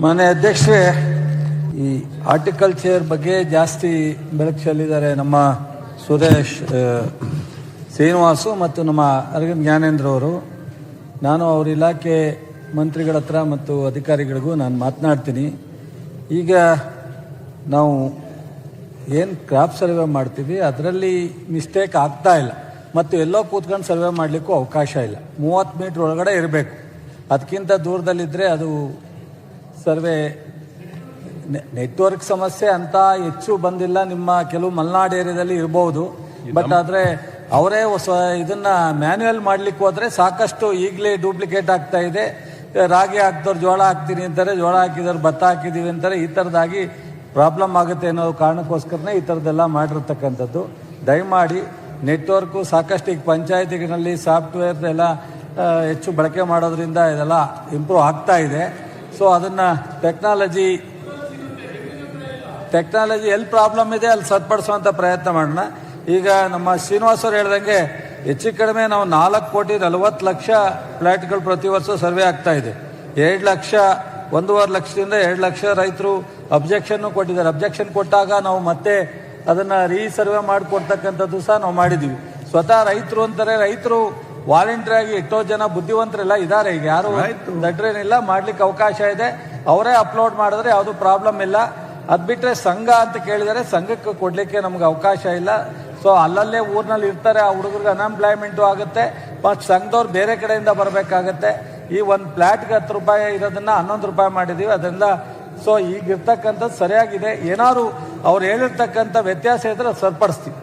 ಮಾನ್ಯ ಅಧ್ಯಕ್ಷರೇ, ಈ ಹಾರ್ಟಿಕಲ್ಚರ್ ಬಗ್ಗೆ ಜಾಸ್ತಿ ಬೆಳಕು ಚೆಲ್ಲಿದ್ದಾರೆ ನಮ್ಮ ಸುರೇಶ್ ಶ್ರೀನಿವಾಸು ಮತ್ತು ನಮ್ಮ ಅರವಿಂದ್ ಜ್ಞಾನೇಂದ್ರ ಅವರು. ನಾನು ಅವ್ರ ಇಲಾಖೆ ಮಂತ್ರಿಗಳ ಹತ್ರ ಮತ್ತು ಅಧಿಕಾರಿಗಳಿಗೂ ನಾನು ಮಾತನಾಡ್ತೀನಿ. ಈಗ ನಾವು ಏನು ಕ್ರಾಪ್ ಸರ್ವೆ ಮಾಡ್ತೀವಿ ಅದರಲ್ಲಿ ಮಿಸ್ಟೇಕ್ ಆಗ್ತಾ ಇಲ್ಲ ಮತ್ತು ಎಲ್ಲೋ ಕೂತ್ಕೊಂಡು ಸರ್ವೆ ಮಾಡಲಿಕ್ಕೂ ಅವಕಾಶ ಇಲ್ಲ. 30 ಮೀಟ್ರ್ ಒಳಗಡೆ ಇರಬೇಕು. ಅದಕ್ಕಿಂತ ದೂರದಲ್ಲಿದ್ದರೆ ಅದು ಸರ್ವೆ ನೆಟ್ವರ್ಕ್ ಸಮಸ್ಯೆ ಅಂತ ಹೆಚ್ಚು ಬಂದಿಲ್ಲ. ನಿಮ್ಮ ಕೆಲವು ಮಲೆನಾಡು ಏರಿಯಾದಲ್ಲಿ ಇರ್ಬೋದು, ಬಟ್ ಆದರೆ ಅವರೇ ಇದನ್ನ ಮ್ಯಾನ್ಯುಯಲ್ ಮಾಡ್ಲಿಕ್ಕೆ ಹೋದ್ರೆ ಸಾಕಷ್ಟು ಈಗಲೇ ಡೂಪ್ಲಿಕೇಟ್ ಆಗ್ತಾ ಇದೆ. ರಾಗಿ ಹಾಕ್ದವ್ರು ಜೋಳ ಹಾಕ್ತೀನಿ ಅಂತಾರೆ, ಜೋಳ ಹಾಕಿದವ್ರು ಭತ್ತ ಹಾಕಿದೀವಿ ಅಂತಾರೆ. ಈ ಥರದಾಗಿ ಪ್ರಾಬ್ಲಮ್ ಆಗುತ್ತೆ ಅನ್ನೋ ಕಾರಣಕ್ಕೋಸ್ಕರನೇ ಈ ಥರದ್ದೆಲ್ಲ ಮಾಡಿರ್ತಕ್ಕಂಥದ್ದು. ದಯಮಾಡಿ ನೆಟ್ವರ್ಕು ಸಾಕಷ್ಟು ಈಗ ಪಂಚಾಯತಿಗಳಲ್ಲಿ ಸಾಫ್ಟ್ವೇರ್ ಎಲ್ಲ ಹೆಚ್ಚು ಬಳಕೆ ಮಾಡೋದ್ರಿಂದ ಇದೆಲ್ಲ ಇಂಪ್ರೂವ್ ಆಗ್ತಾ ಇದೆ. ಸೊ ಅದನ್ನು ಟೆಕ್ನಾಲಜಿ ಎಲ್ಲಿ ಪ್ರಾಬ್ಲಮ್ ಇದೆ ಅಲ್ಲಿ ಸರಿಪಡಿಸುವಂಥ ಪ್ರಯತ್ನ ಮಾಡೋಣ. ಈಗ ನಮ್ಮ ಶ್ರೀನಿವಾಸ್ ಅವರು ಹೇಳ್ದಂಗೆ ಹೆಚ್ಚು ಕಡಿಮೆ ನಾವು 4,40,00,000 ಫ್ಲ್ಯಾಟ್ಗಳು ಪ್ರತಿ ವರ್ಷ ಸರ್ವೆ ಆಗ್ತಾ ಇದೆ. 2 ಲಕ್ಷ 1.5 ಲಕ್ಷದಿಂದ 2 ಲಕ್ಷ ರೈತರು ಅಬ್ಜೆಕ್ಷನ್ ಕೊಟ್ಟಿದ್ದಾರೆ. ಅಬ್ಜೆಕ್ಷನ್ ಕೊಟ್ಟಾಗ ನಾವು ಮತ್ತೆ ಅದನ್ನು ರೀಸರ್ವೆ ಮಾಡಿಕೊಡ್ತಕ್ಕಂಥದ್ದು ಸಹ ನಾವು ಮಾಡಿದ್ದೀವಿ. ಸ್ವತಃ ರೈತರು ಅಂತಾರೆ, ರೈತರು ವಾಲಂಟಿಯರ್ ಆಗಿ ಎಷ್ಟೋ ಜನ ಬುದ್ಧಿವಂತರೆಲ್ಲ ಇದ್ದಾರೆ. ಈಗ ಯಾರು ದಡ್ರೇನಿಲ್ಲ, ಮಾಡ್ಲಿಕ್ಕೆ ಅವಕಾಶ ಇದೆ. ಅವರೇ ಅಪ್ಲೋಡ್ ಮಾಡಿದ್ರೆ ಯಾವುದು ಪ್ರಾಬ್ಲಮ್ ಇಲ್ಲ. ಅದು ಬಿಟ್ಟರೆ ಸಂಘ ಅಂತ ಕೇಳಿದರೆ ಸಂಘಕ್ಕೆ ಕೊಡಲಿಕ್ಕೆ ನಮ್ಗೆ ಅವಕಾಶ ಇಲ್ಲ. ಸೊ ಅಲ್ಲಲ್ಲೇ ಊರಿನಲ್ಲಿ ಇರ್ತಾರೆ, ಆ ಹುಡುಗರಿಗೆ ಅನ್ಎಂಪ್ಲಾಯ್ಮೆಂಟು ಆಗುತ್ತೆ. ಮತ್ತು ಸಂಘದವ್ರು ಬೇರೆ ಕಡೆಯಿಂದ ಬರಬೇಕಾಗತ್ತೆ. ಈ ಒಂದು ಫ್ಲ್ಯಾಟ್ಗೆ 10 ರೂಪಾಯಿ ಇರೋದನ್ನ 11 ರೂಪಾಯಿ ಮಾಡಿದ್ದೀವಿ. ಅದರಿಂದ ಸೊ ಈಗಿರ್ತಕ್ಕಂಥದ್ದು ಸರಿಯಾಗಿದೆ. ಏನಾದ್ರು ಅವ್ರು ಹೇಳಿರ್ತಕ್ಕಂಥ ವ್ಯತ್ಯಾಸ ಇದ್ರೆ ಸರಿಪಡಿಸ್ತೀವಿ.